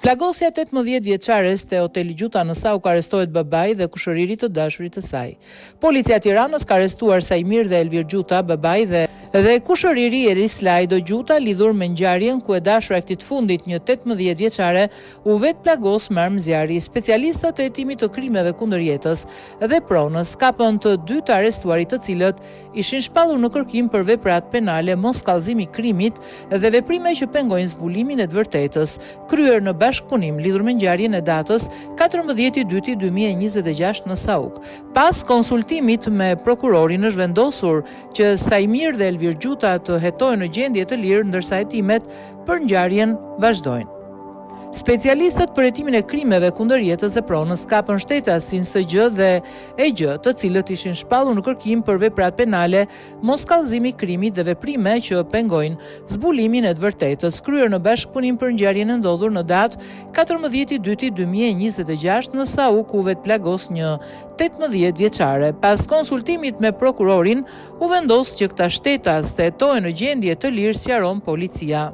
Plagosja 18 vjeçare te Hoteli Gjuta në Sauk arrestohet babai dhe kushëriri të dashurit të saj. Policia e Tiranës ka arrestuar Sajmir dhe Elvir Gjuta, babai dhe kushëriri Eris Lajdo Gjuta, lidhur me ngjarjen ku e dashura e këtij të fundit, një 18 vjeçare, u vet plagos me armë zjarri. Specialistët e hetimit të krimeve kundër jetës dhe pronës kapën të dy të arrestuarit, të cilët ishin shpallur në kërkim për veprat penale, moskallëzimi i krimit dhe veprime që pengojnë zbulimin e të vërtetës, kryer në bashkëpunim lidhur me ngjarjen e datës 14/2/2026 në Sauk. Pas konsultimit me prokurorin, është vendosur që Sajmir dhe Elvir Gjuta të hetohen në gjendje të lirë, ndërsa hetimet për ngjarjen vazhdojnë. Specialistët për hetimin e krimeve kundër jetës dhe pronës kapën shtetasin SG dhe EG, të cilët ishin shpallur në kërkim për veprat penale, moskallëzimi i krimit dhe veprime që pengojnë zbulimin e të vërtetës, kryer në bashkëpunim për ngjarjen e ndodhur në datë 14/2/2026 në Sauk, ku vet plagos një 18 vjeçare. Pas konsultimit me prokurorin, u vendos që këta shtetas të hetohen në gjendje të lirë, sqaron policia.